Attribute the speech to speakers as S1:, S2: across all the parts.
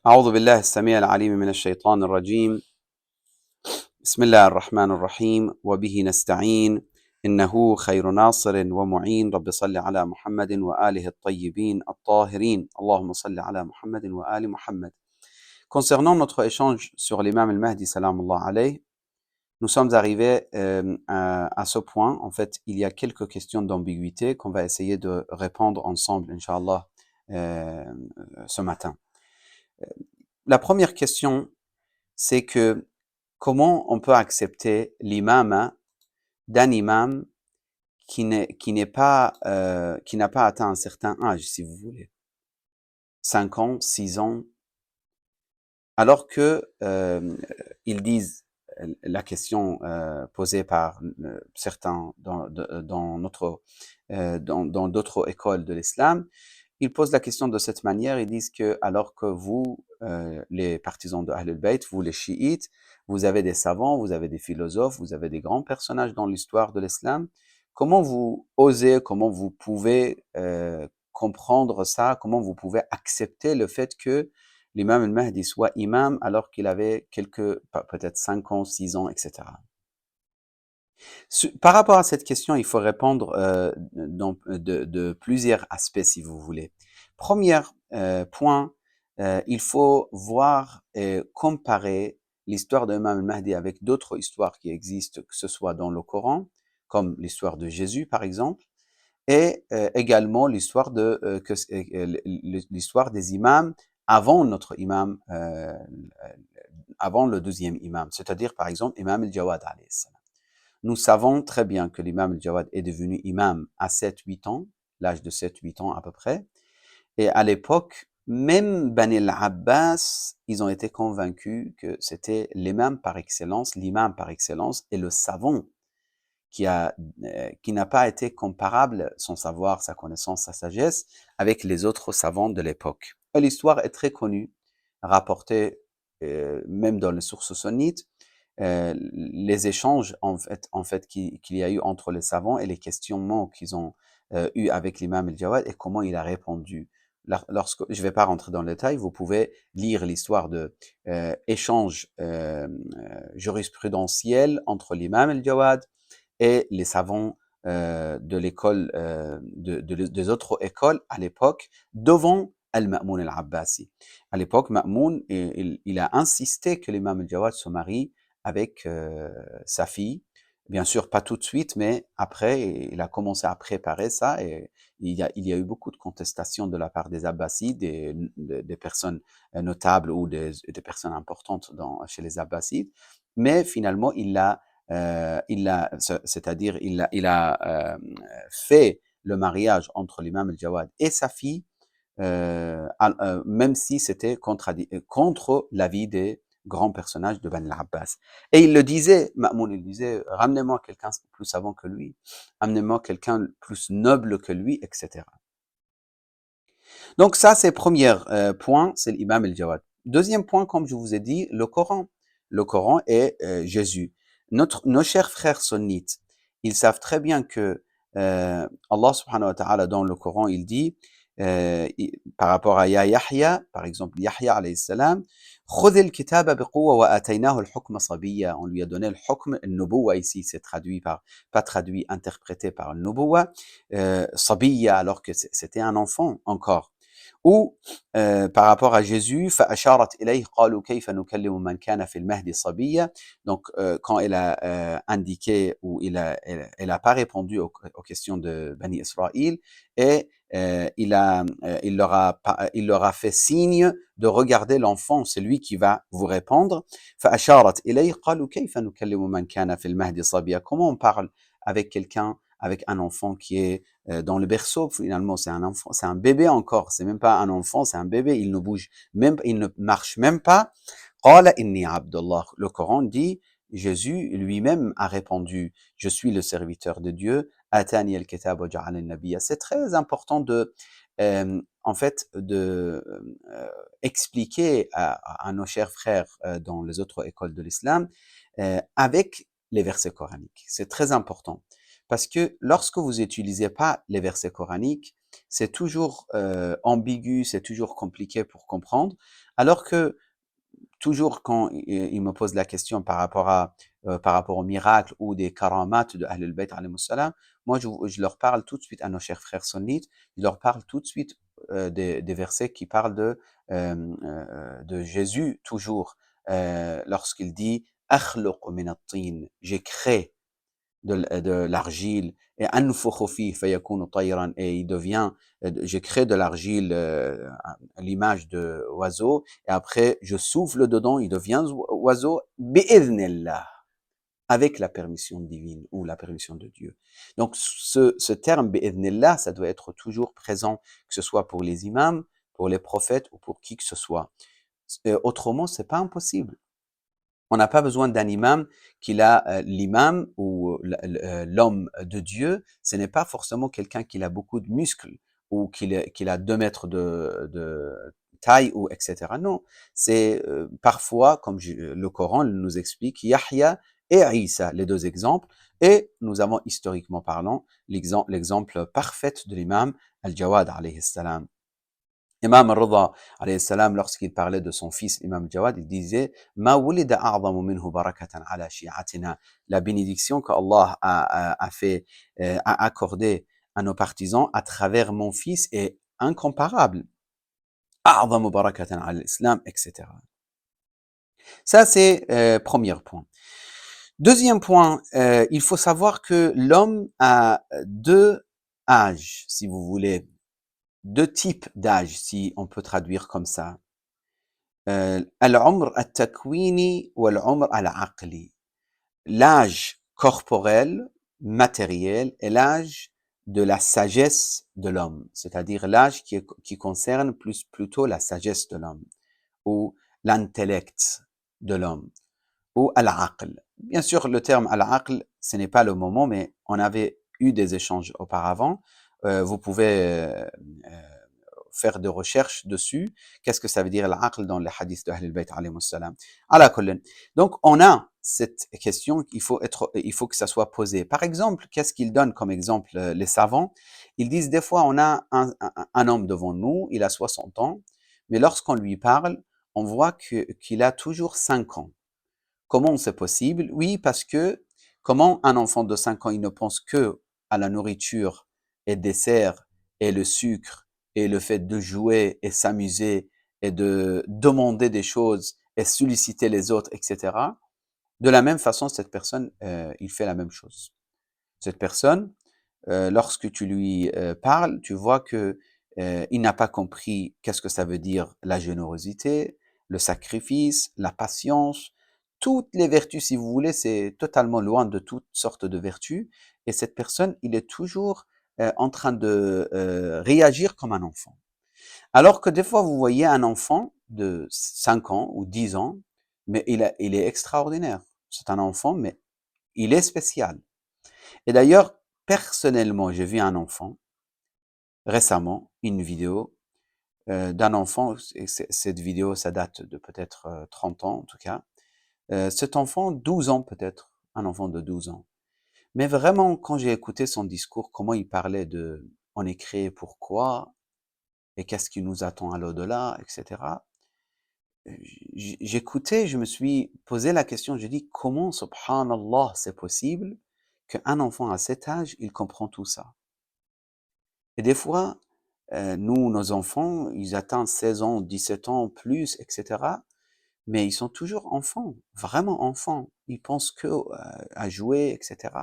S1: أعوذ بالله السميع العليم من الشيطان الرجيم. بسم الله الرحمن الرحيم وبه نستعين إنه خير ناصر ومعين. رب صل على محمد وآله الطيبين الطاهرين. اللهم صل على محمد وآل محمد. Concernant notre échange sur l'imam al-Mahdi salamullah alayh, nous sommes arrivés à ce point. En fait, il y a quelques questions d'ambiguïté qu'on va essayer de répondre ensemble, Inch'Allah, ce matin. La première question, c'est que comment on peut accepter l'imam d'un imam qui n'a pas atteint un certain âge, si vous voulez, 5 ans, 6 ans, alors que ils disent la question posée par certains dans d'autres écoles de l'islam. Ils posent la question de cette manière, ils disent que alors que vous, les partisans de Ahlul Bayt, vous les chiites, vous avez des savants, vous avez des philosophes, vous avez des grands personnages dans l'histoire de l'islam, comment vous osez, comment vous pouvez comprendre ça, comment vous pouvez accepter le fait que l'imam al-Mahdi soit imam alors qu'il avait peut-être 5 ans, 6 ans, etc. Par rapport à cette question, il faut répondre de plusieurs aspects, si vous voulez. Premier point, il faut voir et comparer l'histoire de l'imam al-Mahdi avec d'autres histoires qui existent, que ce soit dans le Coran, comme l'histoire de Jésus, par exemple, et également l'histoire l'histoire des imams avant notre imam, avant le deuxième imam, c'est-à-dire par exemple imam al-Jawad alayhi salam. Nous savons très bien que l'imam al-Jawad est devenu imam à 7-8 ans, l'âge de 7-8 ans à peu près, et à l'époque, même Bani al-Abbas, ils ont été convaincus que c'était l'imam par excellence et le savant qui n'a pas été comparable, son savoir, sa connaissance, sa sagesse, avec les autres savants de l'époque. L'histoire est très connue, rapportée même dans les sources sunnites, les échanges en fait qu'il y a eu entre les savants et les questionnements qu'ils ont eu avec l'imam al-Jawad et comment il a répondu. Je ne vais pas rentrer dans le détail, vous pouvez lire l'histoire de échanges jurisprudentiels entre l'imam al-Jawad et les savants de l'école, des autres écoles à l'époque, devant Al-Ma'moun al-Abbasi. À l'époque, Ma'moun, il a insisté que l'imam al-Jawad se marie avec sa fille. Bien sûr, pas tout de suite, mais après, il a commencé à préparer ça et il y a eu beaucoup de contestations de la part des Abbasides, des personnes notables ou des personnes importantes chez les Abbasides. Mais finalement, c'est-à-dire il a fait le mariage entre l'imam al-Jawad et sa fille, même si c'était contre l'avis des grands personnages de Bani al-Abbas. Et il le disait, Ma'moun, il disait, ramenez-moi quelqu'un plus savant que lui, amenez-moi quelqu'un plus noble que lui, etc. Donc ça, c'est le premier point, c'est l'imam al-Jawad. Deuxième point, comme je vous ai dit, le Coran. Le Coran est Jésus. Nos chers frères sunnites, ils savent très bien que Allah subhanahu wa ta'ala dans le Coran, il dit, par rapport à Yahya, par exemple, Yahya alayhi salam, خذ الكتاب بقوة وآتيناه الحكم صبيا. On lui a donné le hukm, al-nubuwa ici, c'est traduit pas traduit, interprété par al-nubuwa, صبيا, alors que c'était un enfant encore. Ou par rapport à Jésus, فأشارت إليه قالوا كيف نكلم من كان في المهد صبيا. Donc quand elle a indiqué ou elle a pas répondu aux questions de Bani Israël et il leur a fait signe de regarder l'enfant, c'est lui qui va vous répondre. فأشارت إليه قالوا كيف نكلم من كان في المهد صبيا. Comment on parle avec quelqu'un, avec un enfant qui est dans le berceau? Finalement, c'est un enfant, c'est un bébé encore, c'est même pas un enfant, c'est un bébé, il ne bouge même, il ne marche même pas. قال إني عبد الله. Le Coran dit, Jésus lui-même a répondu, je suis le serviteur de Dieu. Atani al-kitab wa ja'alani nabiyya. C'est très important en fait, expliquer à nos chers frères dans les autres écoles de l'islam avec les versets coraniques. C'est très important. Parce que lorsque vous n'utilisez pas les versets coraniques, c'est toujours ambigu, c'est toujours compliqué pour comprendre, alors que toujours quand il me pose la question par rapport aux miracles ou des karamat de Ahl al-Bayt alayhimus salam, moi je leur parle tout de suite à nos chers frères sunnites, je leur parle tout de suite des versets qui parlent de Jésus toujours, lorsqu'il dit akhluq min at-tin, j'ai créé de l'argile et anfukhu fihi fayakunu tayran, et il devient, je crée de l'argile à l'image de oiseau et après je souffle dedans, il devient oiseau bi'idhnillah, avec la permission divine ou la permission de Dieu. Donc ce terme bi'idhnillah, ça doit être toujours présent, que ce soit pour les imams, pour les prophètes ou pour qui que ce soit. Autrement, c'est pas impossible. On n'a pas besoin d'un imam l'imam ou l'homme de Dieu, ce n'est pas forcément quelqu'un qui a beaucoup de muscles ou qui a 2 mètres de taille ou etc. Non, c'est parfois, comme le Coran nous explique, Yahya et Isa, les 2 exemples, et nous avons historiquement parlant l'exemple parfait de l'imam Al-Jawad alayhi salam. Imam al-Rida alayhi salam, lorsqu'il parlait de son fils Imam Jawad, il disait Ma wulida a'zamu minhu barakatan ala shi'atina. La bénédiction qu'Allah a accordée à nos partisans à travers mon fils est incomparable. A'zamu barakatan ala l'islam, etc. Ça, c'est premier point. Deuxième point, il faut savoir que l'homme a 2 âges, si vous voulez, 2 types d'âge, si on peut traduire comme ça. العمر التكويني والعمر العقلي. L'âge corporel, matériel, et l'âge de la sagesse de l'homme, c'est-à-dire l'âge qui concerne plutôt la sagesse de l'homme, ou l'intellect de l'homme, ou al-aql. Bien sûr, le terme al-aql, ce n'est pas le moment, mais on avait eu des échanges auparavant. Vous pouvez faire des recherches dessus. Qu'est-ce que ça veut dire l'aql dans les hadiths de Ahl al-Bayt alayhimus salam. Ala kullin. Donc, on a cette question il faut que ça soit posé. Par exemple, qu'est-ce qu'ils donnent comme exemple les savants? Ils disent des fois, on a un homme devant nous, il a 60 ans, mais lorsqu'on lui parle, on voit qu'il a toujours 5 ans. Comment c'est possible? Oui, parce que comment un enfant de 5 ans, il ne pense que à la nourriture et dessert et le sucre et le fait de jouer et s'amuser et de demander des choses et solliciter les autres, etc. De la même façon, cette personne, il fait la même chose. Cette personne, lorsque tu lui parles, tu vois que il n'a pas compris qu'est-ce que ça veut dire la générosité, le sacrifice, la patience, toutes les vertus, si vous voulez, c'est totalement loin de toutes sortes de vertus. Et cette personne, il est toujours en train de réagir comme un enfant. Alors que des fois, vous voyez un enfant de 5 ans ou 10 ans, mais il est extraordinaire. C'est un enfant, mais il est spécial. Et d'ailleurs, personnellement, j'ai vu un enfant récemment, une vidéo d'un enfant, et cette vidéo, ça date de peut-être 30 ans en tout cas. Cet enfant, 12 ans peut-être, un enfant de 12 ans. Mais vraiment, quand j'ai écouté son discours, comment il parlait de on est créé pourquoi, et qu'est-ce qui nous attend à l'au-delà, etc. J'écoutais, je me suis posé la question, j'ai dit comment, subhanallah, c'est possible qu'un enfant à cet âge, il comprend tout ça. Et des fois, nous, nos enfants, ils atteignent 16 ans, 17 ans, plus, etc. Mais ils sont toujours enfants, vraiment enfants. Ils pensent que à jouer, etc.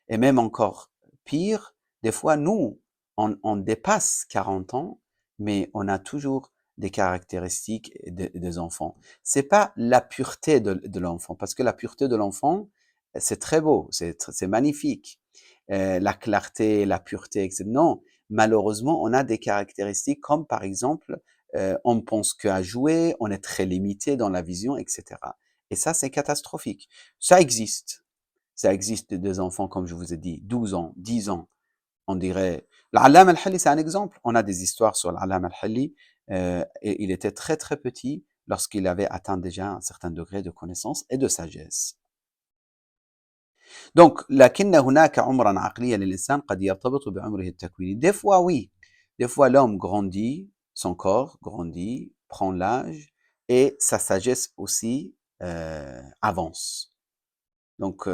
S1: Et même encore pire, des fois, nous, on dépasse 40 ans, mais on a toujours des caractéristiques des enfants. C'est pas la pureté de l'enfant, parce que la pureté de l'enfant, c'est très beau, c'est magnifique. La clarté, la pureté, etc. Non, malheureusement, on a des caractéristiques comme par exemple, on ne pense qu'à jouer, on est très limité dans la vision, etc. Et ça, c'est catastrophique. Ça existe. Ça existe des enfants, comme je vous ai dit, 12 ans, 10 ans, on dirait. L'Allam al-Halli, c'est un exemple. On a des histoires sur l'Allam al-Halli. Et il était très très petit lorsqu'il avait atteint déjà un certain degré de connaissance et de sagesse. Donc, لكن هناك عمرا عقليا للإنسان قد يرتبط بعمره التكويني. Des fois, oui, Des fois, l'homme grandit, son corps grandit, prend l'âge, et sa sagesse aussi avance. Donc,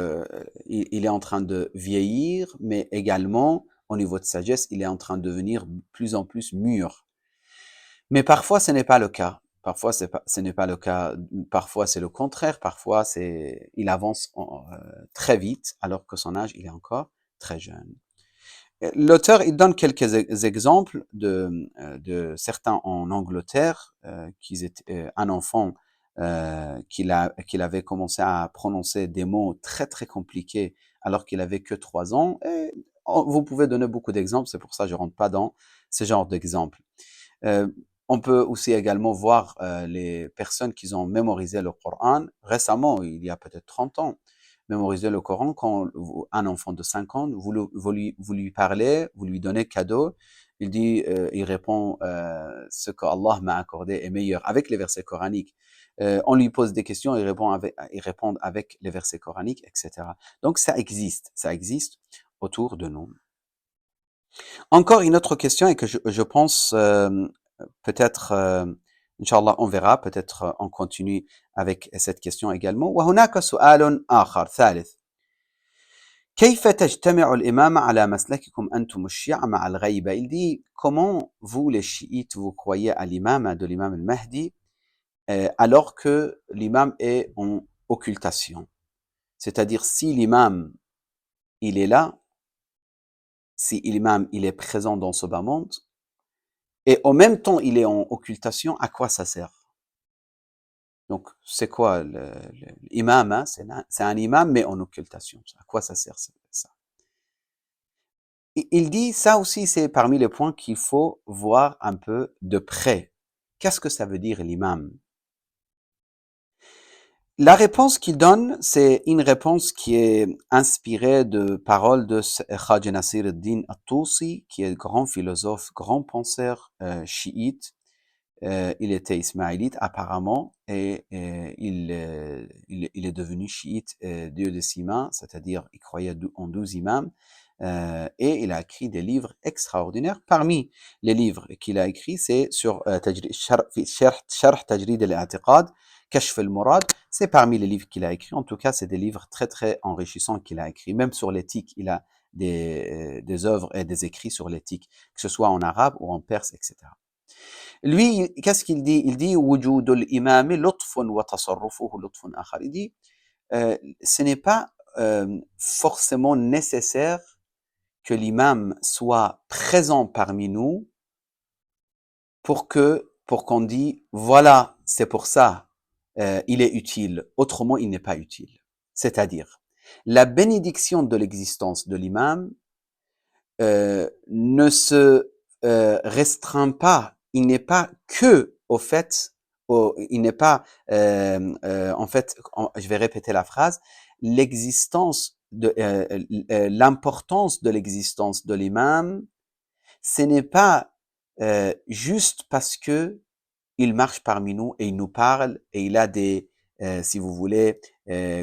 S1: il est en train de vieillir, mais également, au niveau de sagesse, il est en train de devenir de plus en plus mûr. Mais parfois, ce n'est pas le cas. Parfois, ce n'est pas le cas. Parfois, c'est le contraire. Parfois, il avance très vite, alors que son âge, il est encore très jeune. L'auteur, il donne quelques exemples de certains en Angleterre, qui étaient un enfant qu'il avait commencé à prononcer des mots très très compliqués alors qu'il avait que 3 ans. Et vous pouvez donner beaucoup d'exemples, c'est pour ça que je rentre pas dans ce genre d'exemples. Euh, on peut aussi également voir les personnes qui ont mémorisé le Coran récemment, il y a peut-être 30 ans. Mémoriser le Coran, quand un enfant de 5 ans, vous lui parlez, vous lui donnez cadeau, il répond ce que Allah m'a accordé est meilleur avec les versets coraniques. On lui pose des questions, il répond avec les versets coraniques, etc. Donc ça existe autour de nous. Encore une autre question et que je pense peut-être, Inch'Allah, on verra, peut-être on continue avec cette question également. وهناك سؤال آخر ثالث. كيف تجتمع الإمامة على مسلككم أنتم الشيعة مع الغيبة؟ Il dit, comment vous les chiites, vous croyez à l'imam de l'imam al-Mahdi alors que l'imam est en occultation? C'est-à-dire, si l'imam, il est là, si l'imam, il est présent dans ce bas monde, et en même temps, il est en occultation, à quoi ça sert? Donc, c'est quoi l'imam, hein? C'est un imam, mais en occultation. À quoi ça sert ça? Il dit, ça aussi, c'est parmi les points qu'il faut voir un peu de près. Qu'est-ce que ça veut dire l'imam? La réponse qu'il donne, c'est une réponse qui est inspirée de paroles de Khaja Nasir al-Din al-Tusi, qui est grand philosophe, grand penseur chiite. Il était ismaélite apparemment et il est devenu chiite Dieu de six mains, c'est-à-dire il croyait en 12 imams et il a écrit des livres extraordinaires. Parmi les livres qu'il a écrits, c'est sur Sharh Tajrid al-I'tiqad, Kashf al-Murad. C'est parmi les livres qu'il a écrits. En tout cas, c'est des livres très très enrichissants qu'il a écrits. Même sur l'éthique, il a des œuvres et des écrits sur l'éthique, que ce soit en arabe ou en perse, etc. Lui, qu'est-ce qu'il dit? Il dit وجود الإمام لطف وتصرفه لطف آخر. Il dit ce n'est pas forcément nécessaire que l'imam soit présent parmi nous pour qu'on dise voilà, c'est pour ça il est utile, autrement il n'est pas utile. C'est-à-dire, la bénédiction de l'existence de l'imam ne se restreint pas, il n'est pas que au fait, il n'est pas en fait, je vais répéter la phrase, l'existence de l'importance de l'existence de l'imam, ce n'est pas juste parce que il marche parmi nous et il nous parle et il a des, si vous voulez,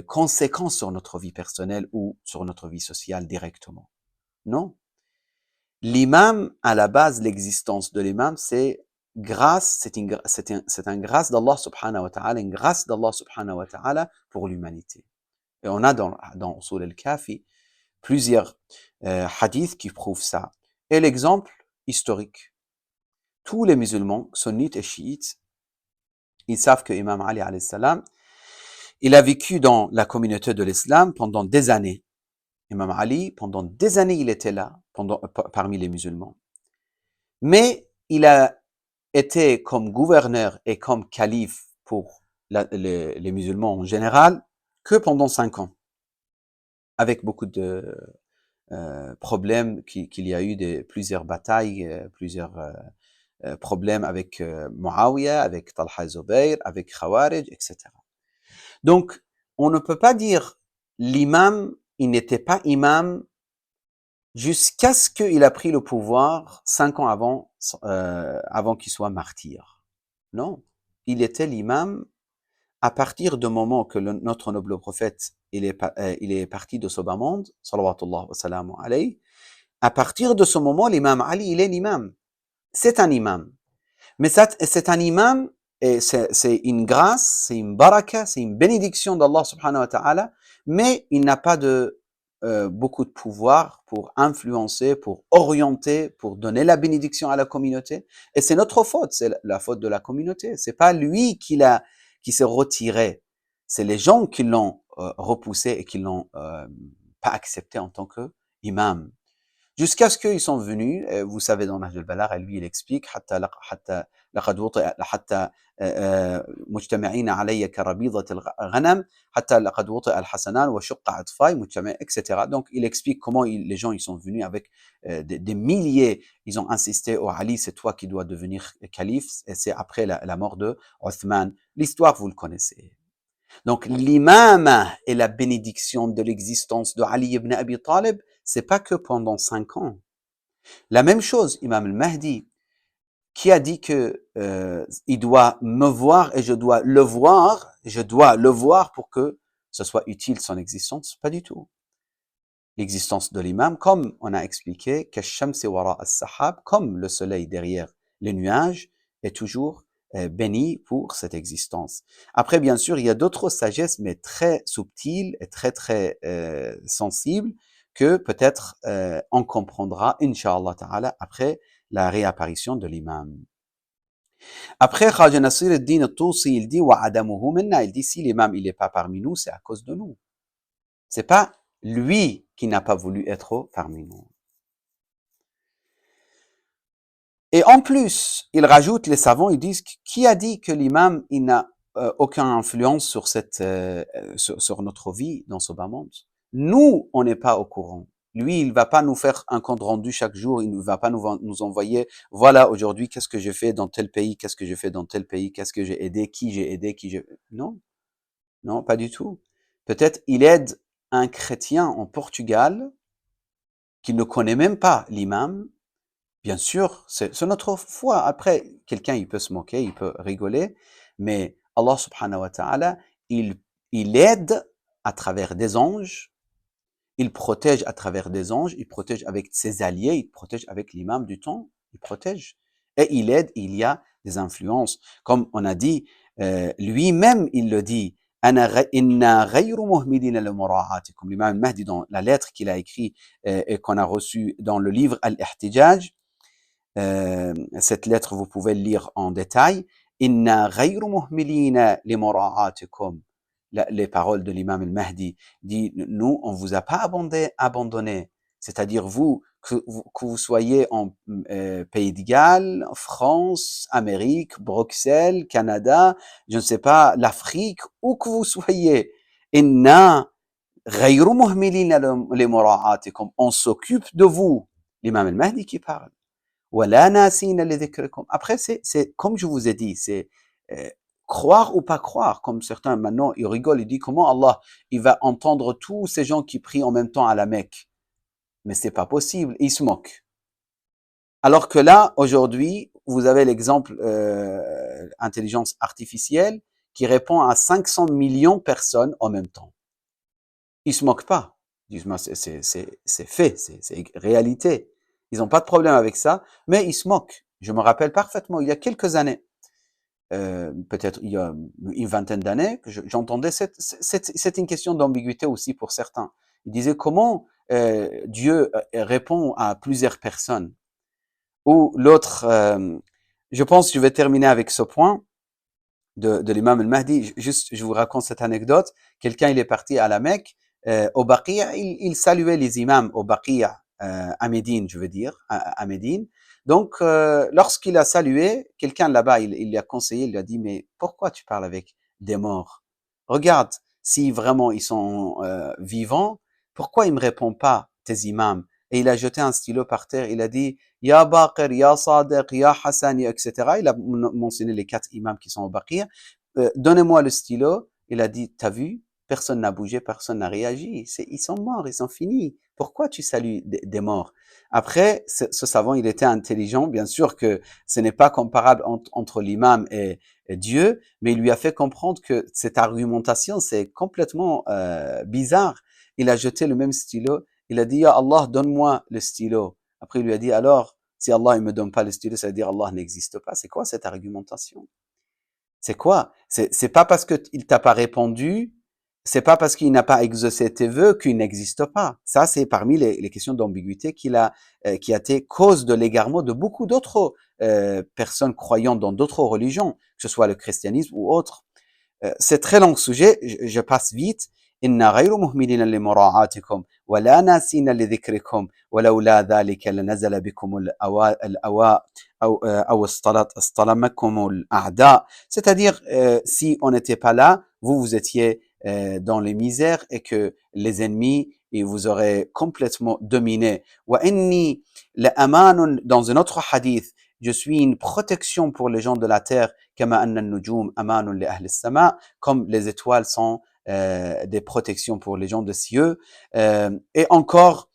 S1: conséquences sur notre vie personnelle ou sur notre vie sociale directement. Non. L'imam, à la base, l'existence de l'imam, c'est grâce, c'est un grâce d'Allah subhanahu wa ta'ala, une grâce d'Allah subhanahu wa ta'ala pour l'humanité. Et on a dans Usul al-Kafi plusieurs hadiths qui prouvent ça. Et l'exemple historique. Tous les musulmans, sunnites et chiites, ils savent que Imam Ali alayhi salam, il a vécu dans la communauté de l'islam pendant des années. Imam Ali, pendant des années, il était là, parmi les musulmans. Mais il a été comme gouverneur et comme calife pour les musulmans en général que pendant 5 ans, avec beaucoup de problèmes qu'il y a eu, plusieurs batailles, plusieurs problèmes avec Muawiyah, avec Talha Zubayr, avec Khawarij, etc. Donc, on ne peut pas dire l'imam, il n'était pas imam jusqu'à ce qu'il a pris le pouvoir 5 ans avant qu'il soit martyr. Non, il était l'imam à partir du moment que notre noble prophète il est parti de ce bas monde, salawatullah wa salamu alayhi. À partir de ce moment, l'imam Ali, il est l'imam. c'est un imam. Mais c'est un imam, et c'est une grâce, c'est une baraka, c'est une bénédiction d'Allah subhanahu wa ta'ala, mais il n'a pas beaucoup de pouvoir pour influencer, pour orienter, pour donner la bénédiction à la communauté. Et c'est notre faute, c'est la faute de la communauté. C'est pas lui qui s'est retiré. C'est les gens qui l'ont repoussé et qui l'ont pas accepté en tant que imam. Jusqu'à ce qu'ils sont venus, vous savez dans Nahj al-Balagha, lui il explique حتى لقد وطئ حتى مجتمعين علي كربيضة الغنم حتى لقد وطئ الحسنان وشق عطفاي مجتمع etc. Donc il explique comment les gens ils sont venus avec des milliers, ils ont insisté au Ali, c'est toi qui dois devenir calife, et c'est après la mort de Othman. L'histoire vous le connaissez. Donc l'imam et la bénédiction de l'existence de Ali ibn Abi Talib, c'est pas que pendant 5 ans. La même chose, Imam al-Mahdi, qui a dit que il doit me voir et je dois le voir pour que ce soit utile son existence, pas du tout. L'existence de l'imam, comme on a expliqué, كالشمس وراء السحاب, comme le soleil derrière les nuages, est toujours béni pour cette existence. Après, bien sûr, il y a d'autres sagesses, mais très subtiles et très sensibles, que peut-être on comprendra, Inch'Allah Ta'ala, après la réapparition de l'imam. Après, Khaja Nasir al-Din al-Tusi, il dit, وَعَدَمُهُ مِنَّا, il dit, si l'imam il n'est pas parmi nous, c'est à cause de nous. C'est pas lui qui n'a pas voulu être parmi nous. Et en plus, ils rajoutent, les savants, ils disent, qui a dit que l'imam, il n'a aucune influence sur notre vie dans ce bas monde? Nous, on n'est pas au courant. Lui, il va pas nous faire un compte rendu chaque jour, il ne va pas nous envoyer, voilà, aujourd'hui, qu'est-ce que j'ai fait dans tel pays, qu'est-ce que j'ai fait dans tel pays, qu'est-ce que j'ai aidé, qui j'ai aidé, Non, non, pas du tout. Peut-être il aide un chrétien en Portugal qui ne connaît même pas l'imam. Bien sûr, c'est notre foi. Après, quelqu'un, il peut se moquer, il peut rigoler, mais Allah subhanahu wa ta'ala, il aide à travers des anges, il protège à travers des anges, il protège avec ses alliés, il protège avec l'imam du temps, il protège. Et il aide, il y a des influences. Comme on a dit, lui-même, il le dit, inna ghayru muhmilina li mura'atikum. L'imam Mahdi, dans la lettre qu'il a écrite et qu'on a reçue dans le livre Al-Ihtijaj, cette lettre, vous pouvez le lire en détail. Inna ghayru muhmilina li mura'atikum. Les paroles de l'imam al-Mahdi dit, nous, on vous a pas abandonné. C'est-à-dire vous, que vous soyez en Pays de Galles, France, Amérique, Bruxelles, Canada, je ne sais pas, l'Afrique, où que vous soyez. Inna ghayru muhmilina li mura'atikum. On s'occupe de vous. L'imam al-Mahdi qui parle. Après, c'est comme je vous ai dit, c'est croire ou pas croire, comme certains maintenant, ils rigolent, ils disent comment Allah, il va entendre tous ces gens qui prient en même temps à la Mecque. Mais c'est pas possible, ils se moquent. Alors que là, aujourd'hui, vous avez l'exemple intelligence artificielle qui répond à 500 millions de personnes en même temps. Ils se moquent pas. Ils disent, c'est fait, c'est réalité. Ils n'ont pas de problème avec ça, mais ils se moquent. Je me rappelle parfaitement, il y a quelques années, peut-être il y a une vingtaine d'années, que j'entendais c'est une question d'ambiguïté aussi pour certains. Ils disaient comment Dieu répond à plusieurs personnes. Ou l'autre, je pense que je vais terminer avec ce point de l'imam al-Mahdi. Juste, je vous raconte cette anecdote. Quelqu'un, il est parti à la Mecque, au Baqiya, il saluait les imams au Baqiya, à Médine, je veux dire, à Médine. Donc, lorsqu'il a salué, quelqu'un là-bas, il lui a conseillé, il lui a dit, mais pourquoi tu parles avec des morts? Regarde, si vraiment ils sont vivants, pourquoi ils me répondent pas, tes imams? Et il a jeté un stylo par terre, il a dit, Ya Baqir, Ya Sadiq, Ya Hassan, etc. Il a mentionné les 4 imams qui sont au Baqiya. Donnez-moi le stylo. Il a dit, t'as vu? Personne n'a bougé, personne n'a réagi. Ils sont morts, ils sont finis. Pourquoi tu salues des morts? Après, ce savant, il était intelligent. Bien sûr que ce n'est pas comparable entre l'imam et Dieu, mais il lui a fait comprendre que cette argumentation, c'est complètement bizarre. Il a jeté le même stylo. Il a dit, Ya Allah, donne-moi le stylo. Après, il lui a dit, alors, Si Allah ne me donne pas le stylo, ça veut dire Allah n'existe pas. C'est quoi cette argumentation? C'est quoi? C'est pas parce qu'il t'a pas répondu, c'est pas parce qu'il n'a pas exaucé tes vœux qu'il n'existe pas. Ça, c'est parmi les questions d'ambiguïté qui a été cause de l'égarement de beaucoup d'autres personnes croyant dans d'autres religions, que ce soit le christianisme ou autre. C'est très long sujet, je passe vite. إن غير مهملين لمراعاتكم ولا ناسين لذكركم ولولا ذلك لنزل بكم الأواء أو اصطلمكم الأعداء. C'est-à-dire, si on n'était pas là, vous étiez dans les misères et que les ennemis, ils vous auraient complètement dominé. وإني لأمان, dans un autre hadith, je suis une protection pour les gens de la terre, كما أن النجوم أمان لأهل السماء, comme les étoiles sont des protections pour les gens de cieux. Et encore,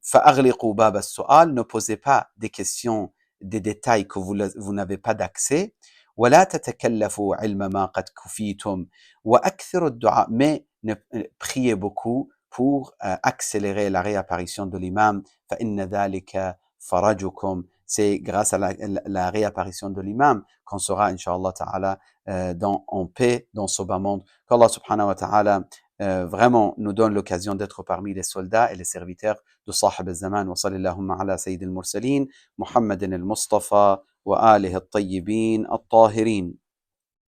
S1: فأغلقوا باب السؤال, ne posez pas des questions, des détails que vous n'avez pas d'accès. ولا تتكلفوا علم ما قد كفيتم وأكثروا الدعاء, mais priez beaucoup pour accélérer la réapparition de l'imam. فإن ذلك farajukum, c'est grâce à la réapparition de l'imam qu'on sera, Inch'Allah Ta'ala, en paix dans ce bas monde. Qu'Allah Subhanahu wa Ta'ala vraiment nous donne l'occasion d'être parmi les soldats et les serviteurs de Sahib al-Zaman. Wa sallallahu ala sayyid al-mursalin, Muhammadin al-Mustafa wa alihi al-tayyibin al-tahirin.